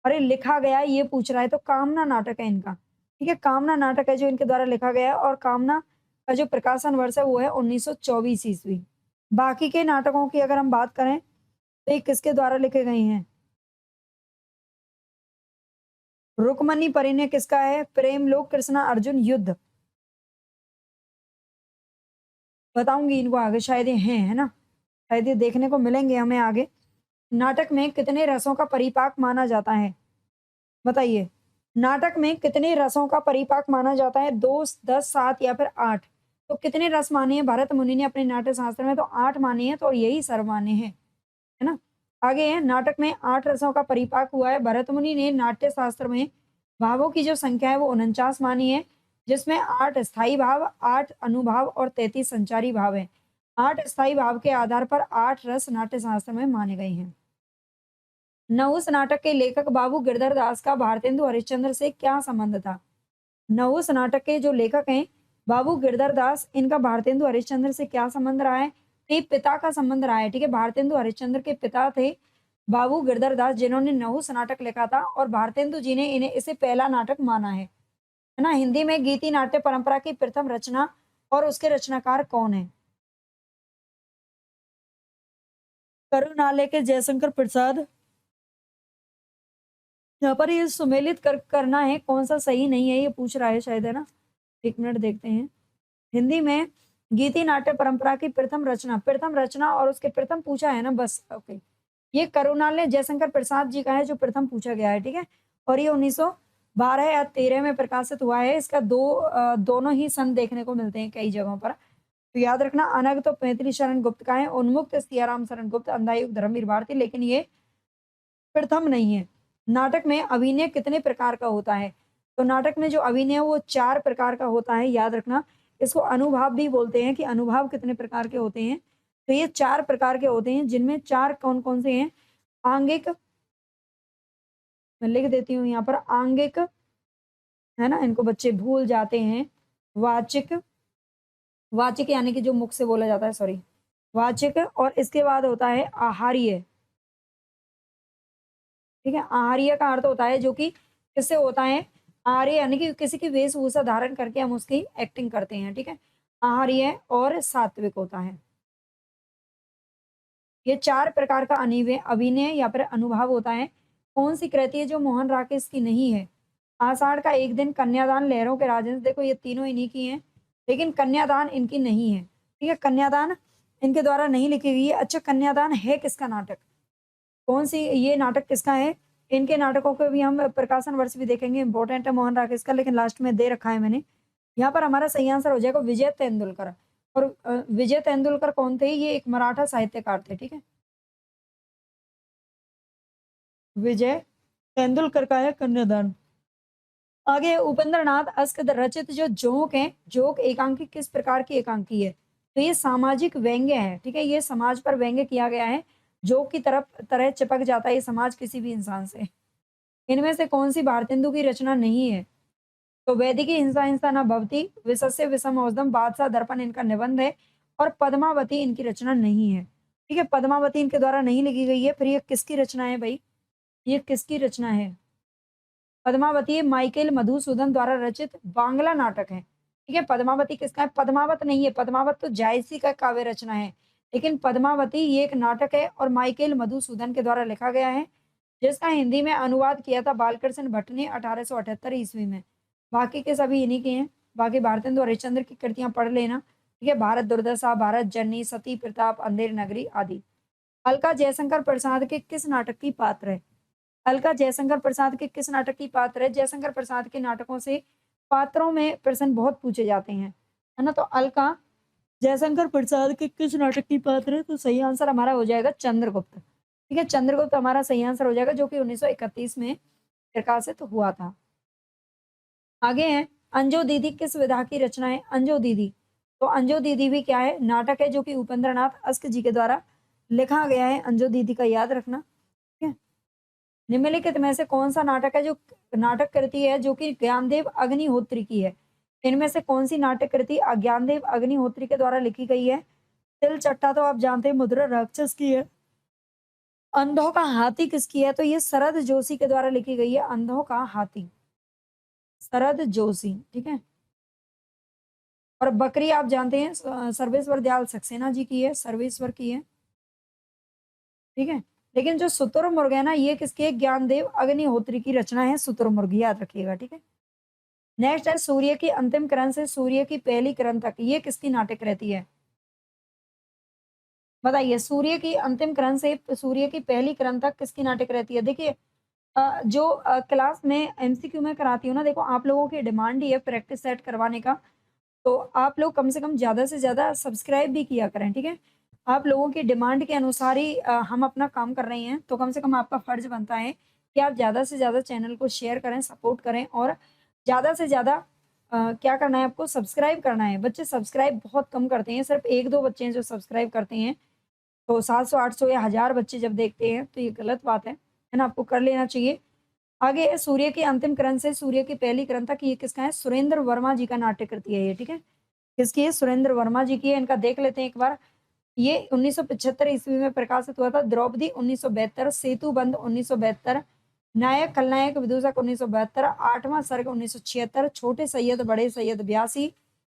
अरे लिखा गया है ये पूछ रहा है, तो कामना नाटक है इनका, ठीक है। कामना नाटक है जो इनके द्वारा लिखा गया है और कामना का जो प्रकाशन वर्ष है वो है 1924 ईस्वी। बाकी के नाटकों की अगर हम बात करें तो ये किसके द्वारा लिखे गए हैं? रुक्मणी परिणय किसका है? प्रेम लोक, कृष्णा अर्जुन, युद्ध। बताऊंगी इनको आगे, शायद ये हैं, है ना, शायद ये देखने को मिलेंगे हमें आगे। नाटक में कितने रसों का परिपाक माना जाता है? बताइए, नाटक में कितने रसों का परिपाक माना जाता है? 2, 10, 7 या फिर 8? तो कितने रस माने हैं भरत मुनि ने अपने नाट्य शास्त्र में? तो 8 माने हैं, तो यही सर्वमान्य है ना। आगे है, नाटक में 8 रसों का परिपाक हुआ है। भरत मुनि ने नाट्य शास्त्र में भावों की जो संख्या है वो 49 मानी है, जिसमें 8 स्थायी भाव, 8 अनुभाव और 33 संचारी भाव हैं। 8 स्थायी भाव के आधार पर 8 रस नाट्य शास्त्र में माने गए हैं। नहुस नाटक के लेखक बाबू गिरधर दास का भारतेंदु हरिश्चंद्र से क्या संबंध था? नहुस नाटक के जो लेखक हैं बाबू गिरधर दास, इनका भारतेंदु हरिश्चंद्र से क्या संबंध रहा है? ये पिता का संबंध रहा है, ठीक है। भारतेंदु हरिश्चंद्र के पिता थे बाबू गिरधर दास, जिन्होंने नहुस नाटक लिखा था, और भारतेंदु जी ने इन्हें इसे पहला नाटक माना है ना। हिंदी में गीति नाट्य परंपरा की प्रथम रचना और उसके रचनाकार कौन है? करुणालय के जयशंकर प्रसाद। यहाँ पर ये सुमेलित करना है, कौन सा सही नहीं है ये पूछ रहा है शायद, है ना। 1 मिनट देखते हैं। हिंदी में गीति नाट्य परंपरा की प्रथम रचना और उसके प्रथम पूछा है ना, बस ओके। ये करुणालय जयशंकर प्रसाद जी का है जो प्रथम पूछा गया है, ठीक है। और ये 1912 या 13 में प्रकाशित हुआ है। इसका दोनों ही सन देखने को मिलते हैं कई जगहों पर। तो याद रखना, अनग तो पैतृ शरण गुप्त का है, उन्मुक्त सियाराम शरण गुप्त, अंधायुग धर्मवीर भारती, लेकिन ये प्रथम नहीं है। नाटक में अभिनय कितने प्रकार का होता है? तो नाटक में जो अभिनय है वो 4 प्रकार का होता है, याद रखना। इसको अनुभाव भी बोलते हैं कि अनुभाव कितने प्रकार के होते हैं। तो ये 4 प्रकार के होते हैं, जिनमें 4 कौन-कौन से हैं? आंगिक, मैं लिख देती हूँ यहाँ पर, आंगिक, है ना, इनको बच्चे भूल जाते हैं। वाचिक, वाचिक यानी कि जो मुख से बोला जाता है, सॉरी, वाचिक। और इसके बाद होता है आहार्य, ठीक है। आहार्य का अर्थ होता है जो कि किससे होता है? आर्य यानी कि किसी की वेशभूषा धारण करके हम उसकी एक्टिंग करते हैं, ठीक है। आहार्य और सात्विक होता है। ये 4 प्रकार का अभिनय या फिर अनुभाव होता है। कौन सी कृति है जो मोहन राकेश की नहीं है? आषाढ़ का एक दिन, कन्यादान, लहरों के राजहंस। देखो ये तीनों इन्हीं की हैं, लेकिन कन्यादान इनकी नहीं है, ठीक है। कन्यादान इनके द्वारा नहीं लिखी गई है। अच्छा, कन्यादान है किसका नाटक? कौन सी, ये नाटक किसका है? इनके नाटकों को भी हम प्रकाशन वर्ष भी देखेंगे, इंपॉर्टेंट है मोहन राकेश का, लेकिन लास्ट में दे रखा है मैंने। यहाँ पर हमारा सही आंसर हो जाएगा विजय तेंदुलकर। और विजय तेंदुलकर कौन थे? ये एक मराठा साहित्यकार थे, ठीक है। विजय तेंदुलकर का है कन्यादान। आगे, उपेंद्रनाथ अस्क रचित जो जोक है, जोक एकांकी किस प्रकार की एकांकी है? तो ये सामाजिक व्यंग्य है, ठीक है। ये समाज पर व्यंग्य किया गया है, जोक की तरह चिपक जाता है ये समाज किसी भी इंसान से। इनमें से कौन सी भारतेंदु की रचना नहीं है? तो वैदिकी हिंसा हिंसा न भवति, विशस्य विषम औषधम, बादशाह दर्पण इनका निबंध है, और पद्मावती इनकी रचना नहीं है, ठीक है। पद्मावती इनके द्वारा नहीं लिखी गई है। फिर ये किसकी रचना है भाई? ये किसकी रचना है? पद्मावती माइकेल मधुसूदन द्वारा रचित बांग्ला नाटक है, ठीक है। पद्मावती किसका है? पद्मावत नहीं है, पद्मावत तो जायसी का काव्य रचना है, लेकिन पद्मावती ये एक नाटक है और माइकेल मधुसूदन के द्वारा लिखा गया है, जिसका हिंदी में अनुवाद किया था बालकृष्ण भट्ट ने 1878 ईस्वी में। बाकी के सभी इन्हीं के हैं। बाकी भारतेंदु हरिश्चंद्र की कृतियां पढ़ लेना, ठीक है। भारत दुर्दशा, भारत जननी, सती प्रताप, अंधेर नगरी आदि। अलका जयशंकर प्रसाद के किस नाटक की पात्र है? अलका जयशंकर प्रसाद के किस नाटक की पात्र है? जयशंकर प्रसाद के नाटकों से पात्रों में प्रश्न बहुत पूछे जाते हैं, है ना। तो अलका जयशंकर प्रसाद के किस नाटक की पात्र है? तो सही आंसर हमारा हो जाएगा चंद्रगुप्त, ठीक है। चंद्रगुप्त हमारा सही आंसर हो जाएगा, जो कि 1931 में प्रकाशित हुआ था। आगे है, अंजो दीदी किस विधा की रचना है? अंजो दीदी, तो अंजो दीदी भी क्या है? नाटक है, जो कि उपेंद्रनाथ अस्क जी के द्वारा लिखा गया है। अंजो दीदी का याद रखना, ठीक है। निम्नलिखित में से कौन सा नाटक है जो नाटक कृति है जो कि ज्ञानदेव अग्निहोत्री की है? इनमें से कौन सी नाटक कृति ज्ञानदेव अग्निहोत्री के द्वारा लिखी गई है? तिल चट्टा तो आप जानते हैं मुद्रा राक्षस की है। अंधों का हाथी किसकी है? तो ये शरद जोशी के द्वारा लिखी गई है, अंधों का हाथी, शरद जोशी, ठीक है। और बकरी आप जानते हैं सर्वेश्वर दयाल सक्सेना जी की है, सर्वेश्वर की है, ठीक है। लेकिन जो शुतुरमुर्ग है ना, ये किसकी है? ज्ञानदेव अग्निहोत्री की रचना है शुतुरमुर्ग, याद रखिएगा, ठीक है। नेक्स्ट है, सूर्य की अंतिम किरण से सूर्य की पहली किरण तक, ये किसकी नाटक रहती है? बताइए, सूर्य की अंतिम किरण से सूर्य की पहली किरण तक किसकी नाटक रहती है? देखिए, जो क्लास में एमसीक्यू में कराती हूँ ना, देखो आप लोगों की डिमांड ही है प्रैक्टिस सेट करवाने का, तो आप लोग कम से कम ज़्यादा से ज़्यादा सब्सक्राइब भी किया करें, ठीक है। आप लोगों की डिमांड के अनुसार ही हम अपना काम कर रहे हैं, तो कम से कम आपका फर्ज बनता है कि आप ज़्यादा से ज़्यादा चैनल को शेयर करें, सपोर्ट करें और ज़्यादा से ज़्यादा क्या करना है आपको सब्सक्राइब करना है। बच्चे सब्सक्राइब बहुत कम करते हैं, सिर्फ़ 1-2 बच्चे हैं जो सब्सक्राइब करते हैं। तो 700, 800 या 1000 बच्चे जब देखते हैं, तो ये गलत बात है ना? आपको कर लेना चाहिए। आगे है सूर्य की अंतिम किरण से सूर्य की पहली किरण तक, ये किसका है? सुरेंद्र वर्मा जी का नाट्य कृति है ये, ठीक है? किसकी है? सुरेंद्र वर्मा जी की है। इनका देख लेते हैं एक बार। ये 1975 ईस्वी में प्रकाशित हुआ था। द्रौपदी 1972, सेतुबंध 1972, नायक खलनायक विदूषक 1972, आठवां सर्ग 1976, छोटे सैयद बड़े सैयद 82,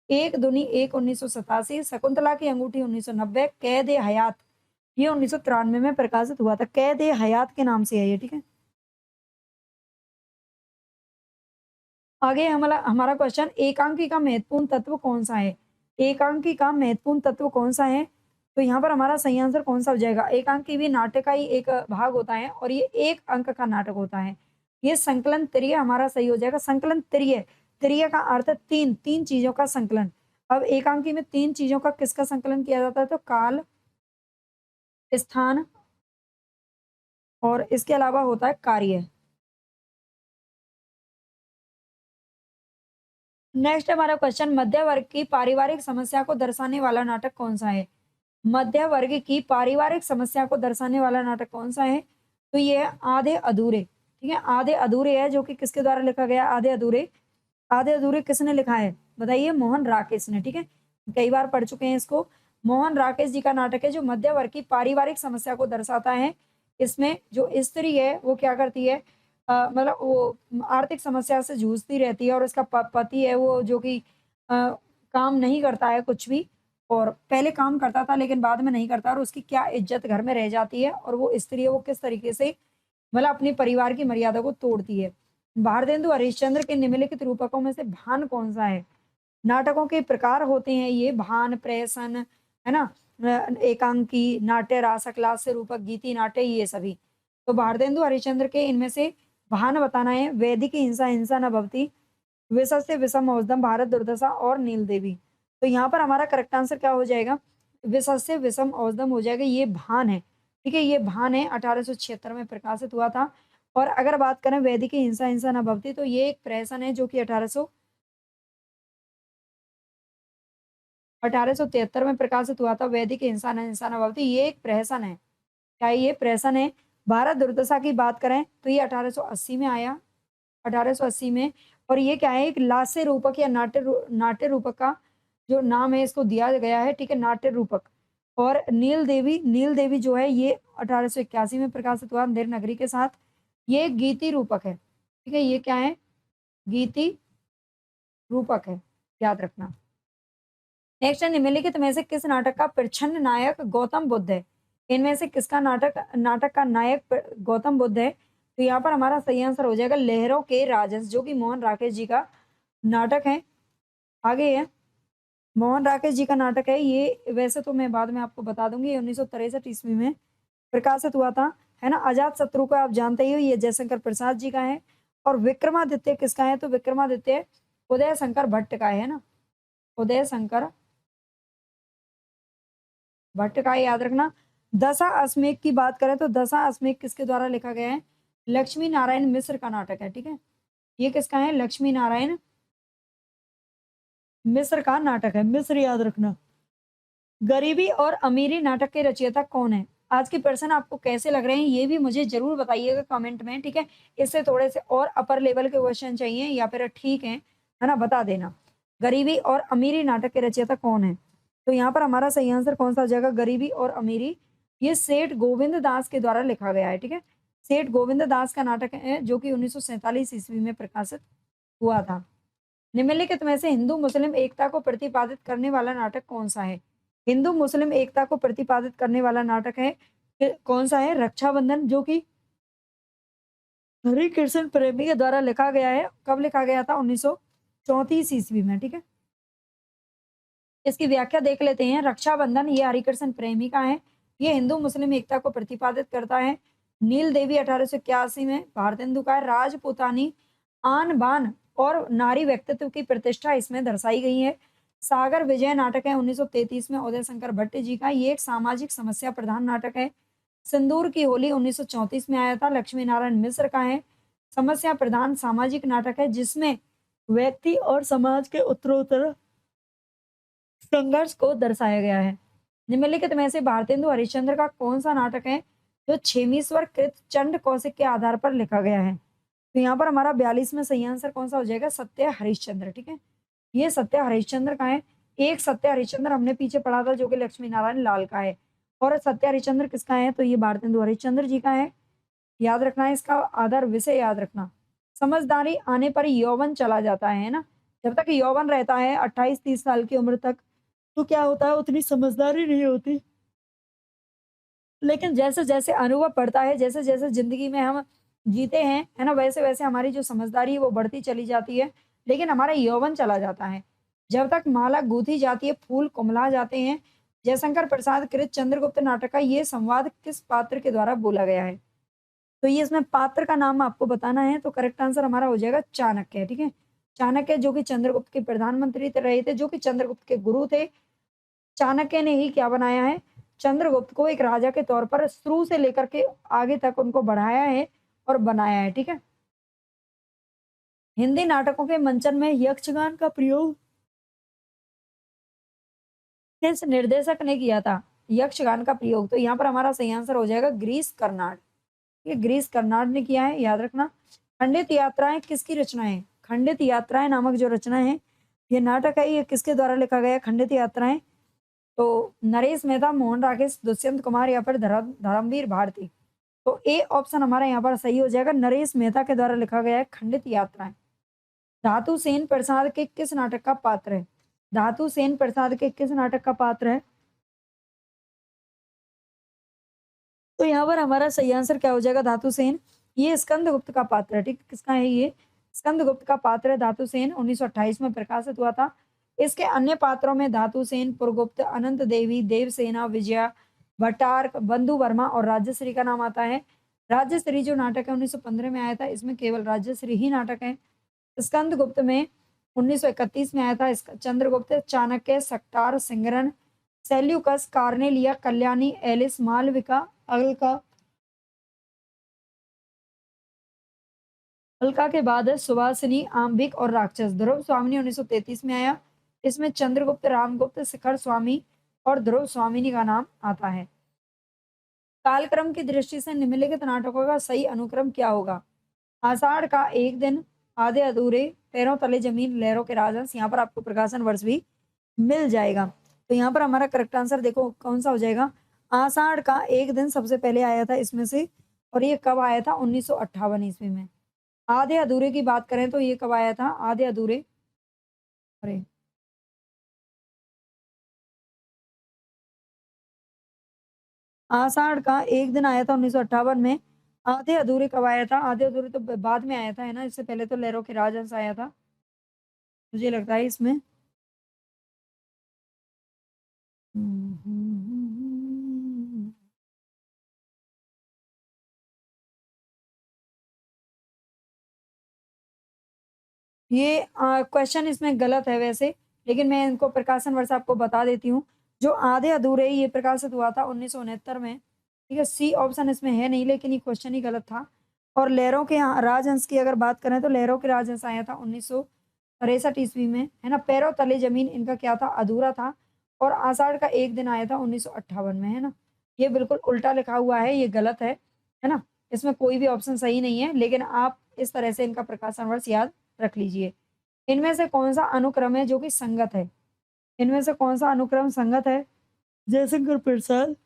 एक दूनी एक 1987, शकुंतला की अंगूठी 1990, कैद ए हयात ये 1993 में प्रकाशित हुआ था। कैद ए हयात के नाम से है ये, ठीक है? आगे हमारा हमारा क्वेश्चन, एकांकी का महत्वपूर्ण तत्व कौन-सा है? एकांकी का महत्वपूर्ण तत्व कौन-सा है? तो यहाँ पर हमारा सही आंसर कौन-सा हो जाएगा? एकांकी भी नाट्य का ही एक भाग होता है और ये 1 अंक का नाटक होता है। ये संकलन त्रिय हमारा सही हो जाएगा। संकलन त्रिय, त्रिय का अर्थ है 3, 3 चीज़ों का संकलन। अब एकांकी में 3 चीज़ों का किसका संकलन किया जाता है? तो काल, स्थान और इसके अलावा होता है कार्य। नेक्स्ट हमारा क्वेश्चन, मध्य वर्ग की पारिवारिक समस्या को दर्शाने वाला नाटक कौन-सा है? मध्य वर्ग की पारिवारिक समस्या को दर्शाने वाला नाटक कौन-सा है? तो ये है आधे अधूरे, ठीक है? आधे अधूरे है जो कि किसके द्वारा लिखा गया? आधे अधूरे। आधे अधूरे किसने लिखा है? बताइए, मोहन राकेश ने, ठीक है? कई बार पढ़ चुके हैं इसको। मोहन राकेश जी का नाटक है जो मध्य वर्ग की पारिवारिक समस्या को दर्शाता है। इसमें जो स्त्री है वो क्या करती है, मतलब वो आर्थिक समस्या से जूझती रहती है और उसका पति है वो जो कि काम नहीं करता है कुछ भी, और पहले काम करता था लेकिन बाद में नहीं करता, और उसकी क्या इज्जत घर में रह जाती है और वो स्त्री है वो किस तरीके से मतलब अपने परिवार की मर्यादा को तोड़ती है। भारतेंदु हरिश्चंद्र के निम्नलिखित रूपकों में से भान कौन-सा है? नाटकों के प्रकार होते हैं ये भान, प्रहसन, है ना? एकांकी, नाट्य रासक, लास्य रूपक, गीति नाट्य ये सभी। तो भारतेंदु हरिश्चंद्र के इनमें से भान बताना है। वैदिकी हिंसा, हिंसा न भवति, विषस्य विषम औषधम, भारत दुर्दशा और नील देवी। तो यहाँ पर हमारा करेक्ट आंसर क्या हो जाएगा? विषस्य विषम औषधम हो जाएगा, ये भान है। ठीक है, ये भान है, 1876 में प्रकाशित हुआ था। और अगर बात करें वैदिकी हिंसा, हिंसा न भवति, तो ये एक प्रहसन है जो कि 1873 में प्रकाशित हुआ था। वैदिक हिंसा न हिंसा न भवति, ये एक प्रहसन है। क्या ये प्रहसन है? भारत दुर्दशा की बात करें तो ये 1880 में आया, 1880 में। और ये क्या है? एक लास्य रूपक या नाट्य रूपक का जो नाम है इसको दिया गया है, ठीक है, नाट्य रूपक। और नील देवी जो है ये 1881 में प्रकाशित हुआ अंधेर नगरी के साथ। ये एक गीति रूपक है, ठीक है, ये क्या है? गीति रूपक है, याद रखना। नेक्स्ट है, निम्नलिखित में से किस नाटक का प्रच्छन्न नायक गौतम बुद्ध है? इनमें से किसका नाटक का नायक गौतम बुद्ध है? तो यहाँ पर हमारा सही आंसर हो जाएगा लहरों के राजस, जो कि मोहन राकेश जी का नाटक है। आगे है, मोहन राकेश जी का नाटक है ये, वैसे तो मैं बाद में आपको बता दूंगी, 1963 ईस्वी में प्रकाशित हुआ था, है ना? अजात शत्रु को आप जानते ही हो, ये जयशंकर प्रसाद जी का है। और विक्रमादित्य किसका है? तो विक्रमादित्य उदय शंकर भट्ट का है ना? उदय शंकर भट्ट का है, याद रखना। दशा अश्वमेध की बात करें तो दशा अश्वमेध किसके द्वारा लिखा गया है? लक्ष्मी नारायण मिश्र का नाटक है, ठीक है? ये किसका है? लक्ष्मी नारायण मिश्र का नाटक है, मिश्र याद रखना। गरीबी और अमीरी नाटक के रचयिता कौन है? आज के प्रश्न आपको कैसे लग रहे हैं ये भी मुझे जरूर बताइएगा कमेंट में, ठीक है? इससे थोड़े से और अपर लेवल के क्वेश्चन चाहिए या फिर ठीक है ना? बता देना। गरीबी और अमीरी नाटक के रचयिता कौन है? तो यहाँ पर हमारा सही आंसर कौन सा हो जाएगा? गरीबी और अमीरी, ये सेठ गोविंद दास के द्वारा लिखा गया है, ठीक है? सेठ गोविंद दास का नाटक है जो कि 1947 ईस्वी में प्रकाशित हुआ था। निम्नलिखित में से हिंदू मुस्लिम एकता को प्रतिपादित करने वाला नाटक कौन सा है? हिंदू मुस्लिम एकता को प्रतिपादित करने वाला नाटक है कौन सा है? रक्षाबंधन, जो कि हरिकृष्ण प्रेमी के द्वारा लिखा गया है। कब लिखा गया था? 1934 ईस्वी में, ठीक है? इसकी व्याख्या देख लेते हैं। रक्षाबंधन ये हरिकृष्ण प्रेमी का है। ये हिंदू मुस्लिम एकता को प्रतिपादित करता है। नील देवी 1881 में भारतेंदु का है। राजपूतानी आन बान और नारी व्यक्तित्व की प्रतिष्ठा इसमें दर्शाई गई है। सागर विजय नाटक है 1933 में उदय शंकर भट्ट जी का, ये एक सामाजिक समस्या प्रधान नाटक है। सिंदूर की होली 1934 में आया था, लक्ष्मी नारायण मिश्र का है। समस्या प्रधान सामाजिक नाटक है जिसमें व्यक्ति और समाज के उत्तरोत्तर संघर्ष को दर्शाया गया है। निम्नलिखित में से भारतेंदु हरिश्चंद्र का कौन सा नाटक है जो छेमीश्वर कृत चंड कौशिक के आधार पर लिखा गया है? तो यहाँ पर हमारा 42 में सही आंसर कौन सा हो जाएगा? सत्य हरिश्चंद्र। ठीक है, ये सत्य हरिश्चंद्र का है। एक सत्य हरिश्चंद्र हमने पीछे पढ़ा था जो कि लक्ष्मी नारायण लाल का है, और सत्य हरिश्चंद्र किसका है? तो ये भारतेंदु हरिश्चंद्र जी का है। याद रखना है, इसका आधार विषय याद रखना। समझदारी आने पर यौवन चला जाता है ना, जब तक यौवन रहता है 28-30 साल की उम्र तक, तो क्या होता है, उतनी समझदारी नहीं होती। लेकिन जैसे-जैसे अनुभव बढ़ता है, जैसे-जैसे ज़िंदगी में हम जीते हैं, है ना? वैसे-वैसे हमारी जो समझदारी है वो बढ़ती चली जाती है, लेकिन हमारा यौवन चला जाता है। जब तक माला गूँथी जाती है, फूल कुम्हला जाते हैं। जयशंकर प्रसाद कृत चंद्रगुप्त नाटक का ये संवाद किस पात्र के द्वारा बोला गया है? तो ये इसमें पात्र का नाम आपको बताना है, तो करेक्ट आंसर हमारा हो जाएगा चाणक्य। ठीक है? चाणक्य जो कि चंद्रगुप्त के प्रधानमंत्री रहे थे, जो कि चंद्रगुप्त के गुरु थे। चाणक्य ने ही क्या बनाया है? चंद्रगुप्त को एक राजा के तौर पर शुरू से लेकर के आगे तक उनको बढ़ाया है और बनाया है। ठीक है? हिंदी नाटकों के मंचन में यक्षगान का प्रयोग किस निर्देशक ने किया था? यक्षगान का प्रयोग, तो यहाँ पर हमारा सही आंसर हो जाएगा गिरीश कर्नाड। ये गिरीश कर्नाड ने किया है, याद रखना। खंडित यात्राएं किसकी रचना है? खंडित यात्राएं नामक जो रचना है, ये नाटक है, ये किसके द्वारा लिखा गया है? खंडित यात्राएं, तो नरेश मेहता, मोहन राकेश, दुष्यंत कुमार या फिर धर्मवीर भारती। तो ए ऑप्शन हमारा यहाँ पर सही हो जाएगा, नरेश मेहता के द्वारा लिखा गया है खंडित यात्राएं। धातु सेन प्रसाद के किस नाटक का पात्र है? धातु सेन प्रसाद के किस नाटक का पात्र है? तो यहाँ पर हमारा सही आंसर क्या हो जाएगा? धातु सेन। ये स्कंदगुप्त का पात्र है। ठीक, किसका है ये? स्कंदगुप्त का पात्र है धातु सेन, 1928 में प्रकाशित हुआ था। इसके अन्य पात्रों में धातु सेन, पुरगुप्त, अनंत देवी, देवसेना, विजया, भट्टार्क, बंधु वर्मा और राज्यश्री का नाम आता है। राज्यश्री जो नाटक है 1915 में आया था, इसमें केवल राज्यश्री ही नाटक है। स्कंदगुप्त में 1931 में आया था। Chandragupta, Chanakya, Shaktar, Sinharan, Seleucus, Cornelia, Kalyani, Alice, Malvika, Alka. Alka के बाद है सुवासिनी, आम्बिक और राक्षस। ध्रुव स्वामिनी 1933 में आया। इसमें चंद्रगुप्त, रामगुप्त, शिखर स्वामी और ध्रुव स्वामिनी का नाम आता है। कालक्रम की दृष्टि से निम्नलिखित नाटकों का सही अनुक्रम क्या होगा? आषाढ़ का एक दिन, आधे अधूरे, पैरों तले जमीन, लहरों के राजहंस। यहाँ पर आपको प्रकाशन वर्ष भी मिल जाएगा। तो यहाँ पर हमारा करेक्ट आंसर देखो कौन सा हो जाएगा? आषाढ़ का एक दिन सबसे पहले आया था इसमें से, और ये कब आया था? 1958 ईस्वी में। आधे अधूरे की बात करें तो ये कब आया था? आधे अधूरे, अरे आषाढ़ का एक दिन आया था 1958 में। आधे अधूरे कब आया था? आधे अधूरे तो बाद में आया था, है ना? इससे पहले तो लहरों के राजहंस आया था, मुझे लगता है इसमें। ये क्वेश्चन इसमें गलत है वैसे, लेकिन मैं इनको प्रकाशन वर्ष आपको बता देती हूँ। जो आधे अधूरे ये प्रकाशित हुआ था 1969 में। ठीक है, सी ऑप्शन इसमें है नहीं, लेकिन ये क्वेश्चन ही गलत था। और लहरों के यहाँ राजहंस की अगर बात करें तो लहरों के राजहंस आया था 1963 ईस्वी में, है ना? पैरों तले जमीन इनका क्या था? अधूरा था। और आषाढ़ का एक दिन आया था 1958 में, है ना? ये बिल्कुल उल्टा लिखा हुआ है, ये गलत है ना? इसमें कोई भी ऑप्शन सही नहीं है, लेकिन आप इस तरह से इनका प्रकाशन वर्ष याद रख लीजिए। इनमें से कौन-सा अनुक्रम है जो कि संगत है? इनमें से कौन-सा अनुक्रम संगत है? जयशंकर प्रसाद,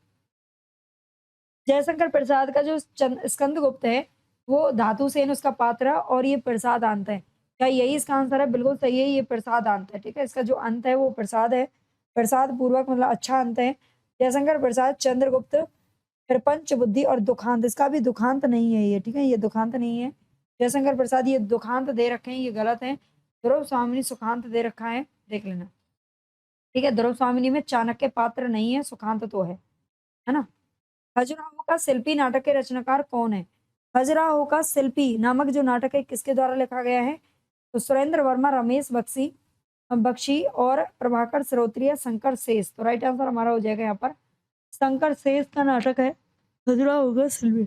जयशंकर प्रसाद का जो स्कंदगुप्त है, वो धातु सेन उसका पात्र है, और ये प्रसाद अंत है। क्या यही इसका आंसर है? बिल्कुल सही है, ये प्रसाद अंत है। ठीक है, इसका जो अंत है वो प्रसाद है। प्रसाद पूर्वक मतलब अच्छा अंत है। जयशंकर प्रसाद, चंद्रगुप्त, फिर पंचबुद्धि और दुखांत। इसका भी दुखांत नहीं है ये, ठीक है? ये दुखांत नहीं है। जयशंकर प्रसाद ये दुखांत दे रखे हैं, ये गलत है। ध्रुव स्वामिनी सुखांत दे रखा है, देख लेना। ठीक है, ध्रुव स्वामिनी में चाणक्य पात्र नहीं है, सुखांत तो है ना? खजुराहो का शिल्पी नाटक के रचनाकार कौन है? खजुराहो का शिल्पी नामक जो नाटक है किसके द्वारा लिखा गया है? तो सुरेंद्र वर्मा, रमेश बख्शी, बख्शी और प्रभाकर श्रोत्रिय, शंकर शेष। तो राइट आंसर हमारा हो जाएगा यहाँ पर शंकर शेष का नाटक है खजुराहो का सिलवे।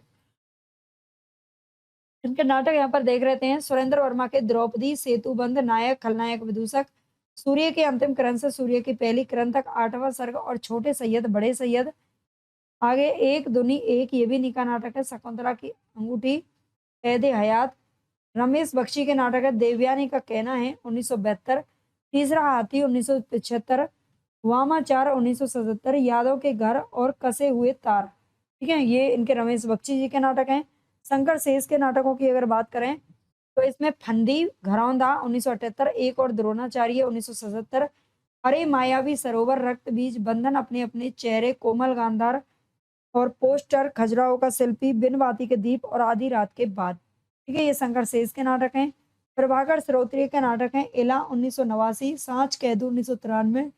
इनके नाटक यहाँ पर देख रहते हैं। सुरेंद्र वर्मा के द्रौपदी, सेतुबंध, नायक, खलनायक, विदूषक, सूर्य के अंतिम किरण से सूर्य की पहली किरण तक, आठवां सर्ग और छोटे सैयद, बड़े सैयद। आगे एक दुनी एक, ये भी इन्हीं नाटक है। शकुंतला की अंगूठी, कैद हयात। रमेश बख्शी के नाटक है देवयानी का कहना है 1972, तीसरा हाथी 1975, वामाचार 1977, यादव के घर और कसे हुए तार। ठीक है, ये इनके रमेश बख्शी जी के नाटक हैं। शंकर शेष के नाटकों की अगर बात करें तो इसमें फंदी, घरौंदा 1978, एक और द्रोणाचार्य 1977, अरे मायावी सरोवर, रक्त बीज, बंधन, अपने अपने चेहरे, कोमल गांधार और पोस्टर, खजुराहो का शिल्पी, बिन बाती के दीप और आधी रात के बाद। ठीक है, ये शंकर शेष के नाटक हैं। प्रभाकर श्रोत्रिय के नाटक हैं इला 1989, सांच कैदू 1993,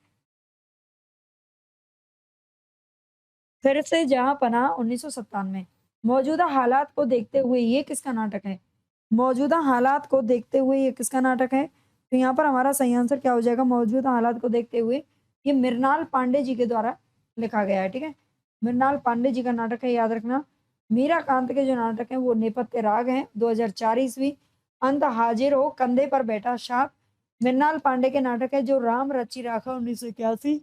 फिर से जहां पनाह 1997। मौजूदा हालात को देखते हुए ये किसका नाटक है? मौजूदा हालात को देखते हुए ये किसका नाटक है? तो यहाँ पर हमारा सही आंसर क्या हो जाएगा? मौजूदा हालात को देखते हुए ये मृणाल पांडे जी के द्वारा लिखा गया है। ठीक है, मृणाल पांडे जी का नाटक है, याद रखना। मीराकांत के जो नाटक हैं वो नेपथ्य राग हैं, 2004 ईस्वी। अंत हाजिर हो, कंधे पर बैठा सांप, मृणाल पांडे के नाटक है। जो राम रचि राखा 1981।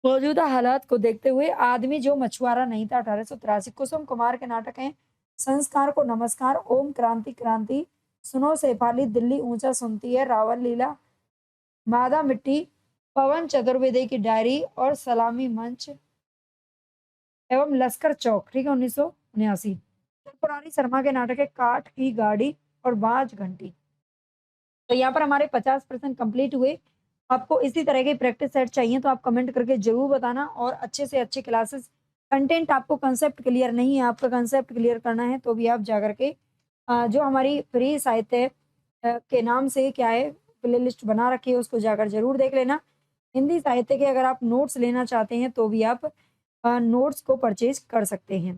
मौजूदा हालात को देखते हुए आदमी जो मछुआरा नहीं था 1883। कुसुम कुमार के नाटक हैं संस्कार को नमस्कार, ओम क्रांति क्रांति, सुनो शेफाली, दिल्ली ऊंचा सुनती है, रावण लीला, मादा मिट्टी, पवन चतुर्वेदी की डायरी और सलामी मंच एवं लश्कर चौक। ठीक है, 1979। त्रिपुरारी शर्मा के नाटक है काठ की गाड़ी और बाज घंटी। तो यहाँ पर हमारे 50% कंप्लीट हुए। आपको इसी तरह के प्रैक्टिस सेट चाहिए तो आप कमेंट करके ज़रूर बताना, और अच्छे से अच्छे क्लासेस कंटेंट। आपको कंसेप्ट क्लियर नहीं है, आपका कंसेप्ट क्लियर करना है तो भी आप जाकर के जो हमारी फ्री साहित्य के नाम से क्या है प्लेलिस्ट बना रखी है उसको जाकर ज़रूर देख लेना। हिंदी साहित्य के अगर आप नोट्स लेना चाहते हैं तो भी आप नोट्स को परचेज कर सकते हैं।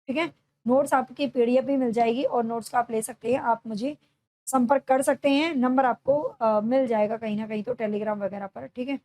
ठीक है, नोट्स आपकी पीडीएफ भी मिल जाएगी और नोट्स का आप ले सकते हैं। आप मुझे संपर्क कर सकते हैं, नंबर आपको मिल जाएगा कहीं ना कहीं तो टेलीग्राम वगैरह पर। ठीक है।